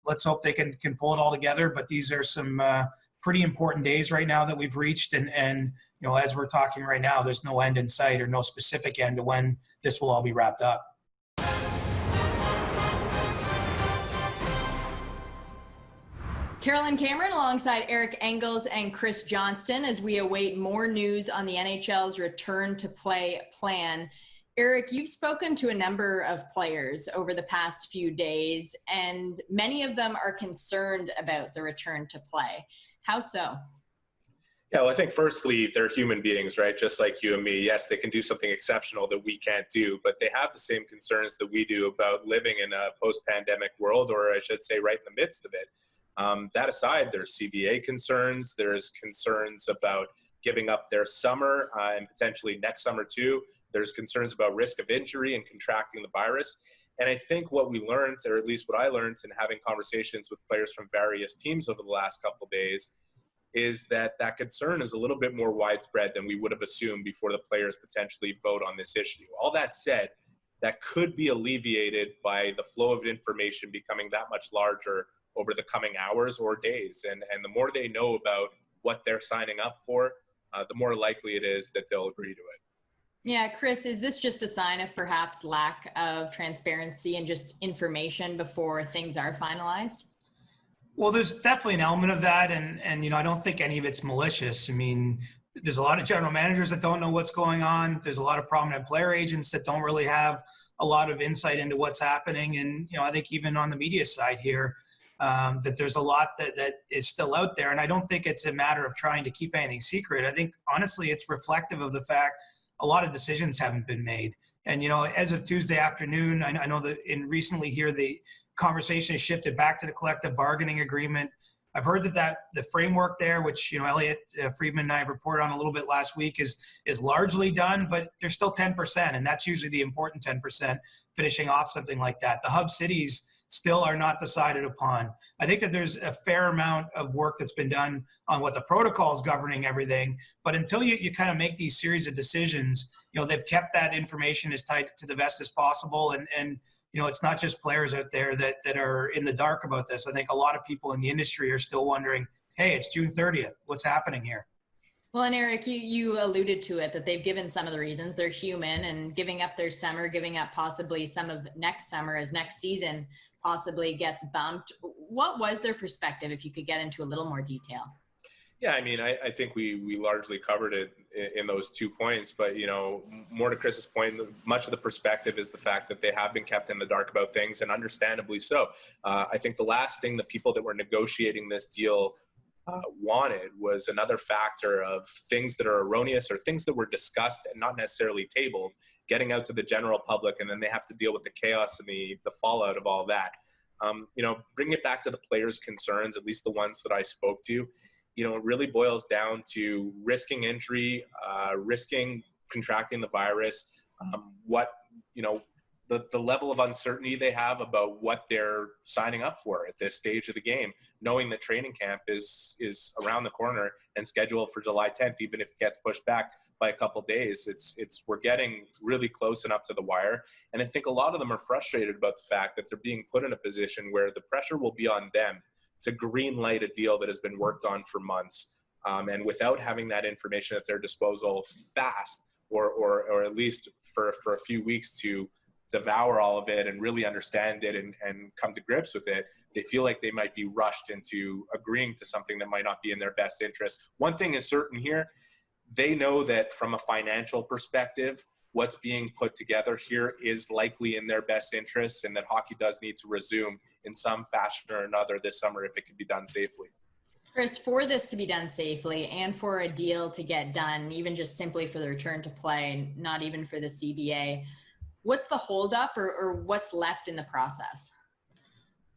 let's hope they can pull it all together. But these are some pretty important days right now that we've reached. And as we're talking right now, there's no end in sight or no specific end to when this will all be wrapped up. Carolyn Cameron alongside Eric Engels and Chris Johnston as we await more news on the NHL's return to play plan. Eric, you've spoken to a number of players over the past few days, and many of them are concerned about the return to play. How so? Yeah, well, I think firstly, they're human beings, right? Just like you and me. Yes, they can do something exceptional that we can't do, but they have the same concerns that we do about living in a post-pandemic world, or I should say right in the midst of it. That aside, there's CBA concerns. There's concerns about giving up their summer and potentially next summer too. There's concerns about risk of injury and contracting the virus. And I think what we learned, or at least what I learned in having conversations with players from various teams over the last couple of days, is that that concern is a little bit more widespread than we would have assumed before the players potentially vote on this issue. All that said, that could be alleviated by the flow of information becoming that much larger over the coming hours or days. And the more they know about what they're signing up for, the more likely it is that they'll agree to it. Yeah, Chris, is this just a sign of perhaps lack of transparency and just information before things are finalized? Well, there's definitely an element of that. And I don't think any of it's malicious. I mean, there's a lot of general managers that don't know what's going on. There's a lot of prominent player agents that don't really have a lot of insight into what's happening. And, I think even on the media side here, that there's a lot that is still out there. And I don't think it's a matter of trying to keep anything secret. I think, honestly, it's reflective of the fact a lot of decisions haven't been made. And, as of Tuesday afternoon, I know that recently here, the conversation has shifted back to the collective bargaining agreement. I've heard that the framework there, which, Elliot Friedman and I have reported on a little bit last week, is largely done, but there's still 10%. And that's usually the important 10%, finishing off something like that. The hub cities still are not decided upon. I think that there's a fair amount of work that's been done on what the protocol is governing everything. But until you kind of make these series of decisions, they've kept that information as tight to the vest as possible. And it's not just players out there that are in the dark about this. I think a lot of people in the industry are still wondering, hey, it's June 30th. What's happening here? Well, and Eric, you alluded to it, that they've given some of the reasons. They're human, and giving up their summer, giving up possibly some of next summer as next season possibly gets bumped. What was their perspective, if you could get into a little more detail? Yeah, I mean, I think we largely covered it in those 2 points, but, more to Chris's point, much of the perspective is the fact that they have been kept in the dark about things, and understandably so. I think the last thing the people that were negotiating this deal wanted was another factor of things that are erroneous or things that were discussed and not necessarily tabled, getting out to the general public, and then they have to deal with the chaos and the fallout of all that. Bring it back to the players' concerns, at least the ones that I spoke to. It really boils down to risking injury, risking contracting the virus, the level of uncertainty they have about what they're signing up for at this stage of the game, knowing that training camp is around the corner and scheduled for July 10th, even if it gets pushed back by a couple of days. We're getting really close enough to the wire. And I think a lot of them are frustrated about the fact that they're being put in a position where the pressure will be on them to green light a deal that has been worked on for months. And without having that information at their disposal fast, or at least for a few weeks to devour all of it and really understand it and come to grips with it, they feel like they might be rushed into agreeing to something that might not be in their best interest. One thing is certain here, they know that from a financial perspective, what's being put together here is likely in their best interests, and that hockey does need to resume in some fashion or another this summer if it can be done safely. Chris, for this to be done safely and for a deal to get done, even just simply for the return to play, not even for the CBA, what's the holdup or what's left in the process?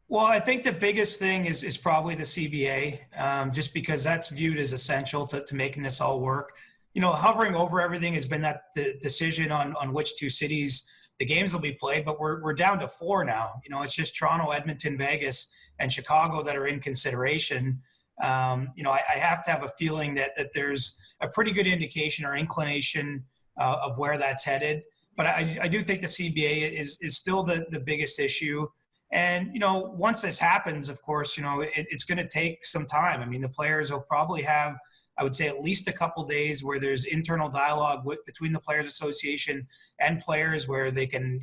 Well, I think the biggest thing is probably the CBA, just because that's viewed as essential to making this all work. Hovering over everything has been that the decision on which two cities the games will be played, but we're down to 4 now. It's just Toronto, Edmonton, Vegas, and Chicago that are in consideration. I have to have a feeling that there's a pretty good indication or inclination of where that's headed. But I do think the CBA is still the biggest issue. And, once this happens, of course, it's going to take some time. I mean, the players will probably have, I would say, at least a couple days where there's internal dialogue between the Players Association and players, where they can,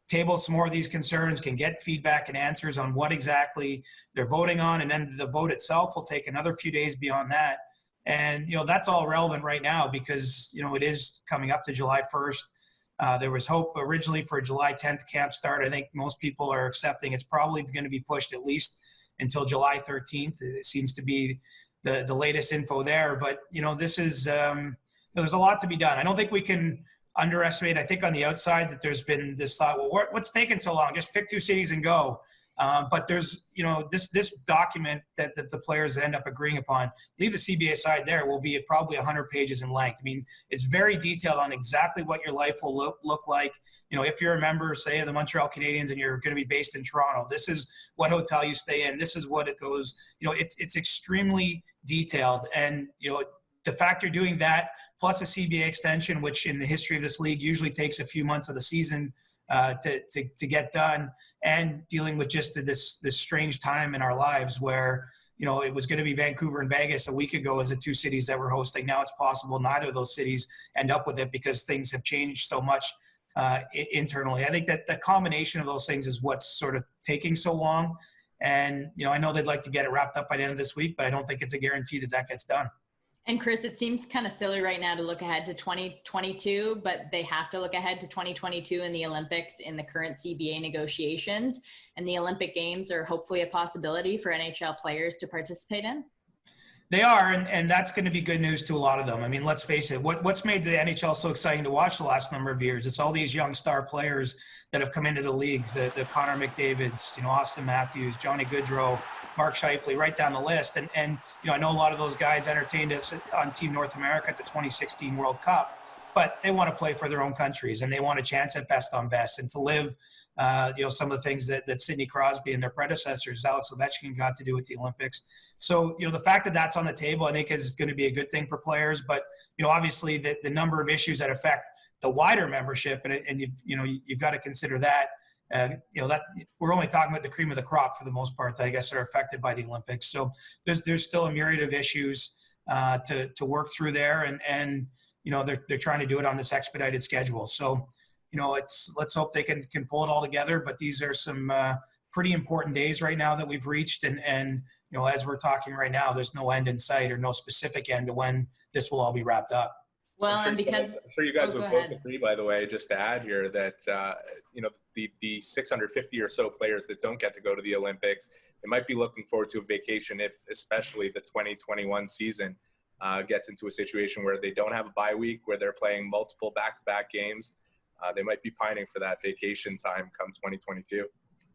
table some more of these concerns, can get feedback and answers on what exactly they're voting on. And then the vote itself will take another few days beyond that. And, that's all relevant right now because, it is coming up to July 1st. There was hope originally for a July 10th camp start. I think most people are accepting it's probably going to be pushed at least until July 13th. It seems to be the latest info there. But, this is, there's a lot to be done. I don't think we can underestimate, I think on the outside, that there's been this thought, well, what's taking so long? Just pick 2 cities and go. But there's, this document that the players end up agreeing upon, leave the CBA side there, will be probably 100 pages in length. I mean, it's very detailed on exactly what your life will look like. If you're a member, say, of the Montreal Canadiens and you're going to be based in Toronto, this is what hotel you stay in. This is what it goes. It's extremely detailed. And, the fact you're doing that, plus a CBA extension, which in the history of this league usually takes a few months of the season to get done, and dealing with just this strange time in our lives where, it was going to be Vancouver and Vegas a week ago as the 2 cities that were hosting. Now it's possible neither of those cities end up with it because things have changed so much internally. I think that the combination of those things is what's sort of taking so long. And, I know they'd like to get it wrapped up by the end of this week, but I don't think it's a guarantee that gets done. And Chris, it seems kind of silly right now to look ahead to 2022, but they have to look ahead to 2022 in the Olympics in the current CBA negotiations. And the Olympic Games are hopefully a possibility for NHL players to participate in. They are, and that's going to be good news to a lot of them. I mean, let's face it, what's made the NHL so exciting to watch the last number of years? It's all these young star players that have come into the leagues, the Connor McDavids, Austin Matthews, Johnny Gaudreau, Mark Scheifele, right down the list. And I know a lot of those guys entertained us on Team North America at the 2016 World Cup, but they want to play for their own countries and they want a chance at best on best and to live, some of the things that Sidney Crosby and their predecessors, Alex Ovechkin, got to do at the Olympics. So, the fact that that's on the table, I think is going to be a good thing for players. But, obviously the number of issues that affect the wider membership, and you've got to consider that. That we're only talking about the cream of the crop for the most part that I guess are affected by the Olympics. So there's still a myriad of issues to work through there, and they're trying to do it on this expedited schedule. So let's hope they can pull it all together. But these are some pretty important days right now that we've reached, and as we're talking right now, there's no end in sight or no specific end to when this will all be wrapped up. Well, I'm sure you guys would both agree, by the way, just to add here, that the 650 or so players that don't get to go to the Olympics, they might be looking forward to a vacation if especially the 2021 season gets into a situation where they don't have a bye week, where they're playing multiple back-to-back games. They might be pining for that vacation time come 2022.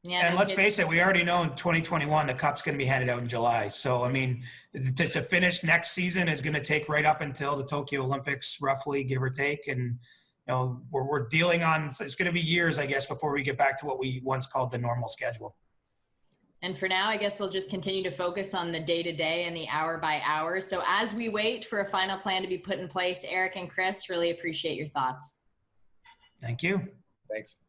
Yeah, and let's face it, we already know in 2021 the Cup's going to be handed out in July. So, I mean, to finish next season is going to take right up until the Tokyo Olympics, roughly, give or take. And, we're dealing on – it's going to be years, I guess, before we get back to what we once called the normal schedule. And for now, I guess we'll just continue to focus on the day-to-day and the hour-by-hour. So as we wait for a final plan to be put in place, Eric and Chris, really appreciate your thoughts. Thank you. Thanks.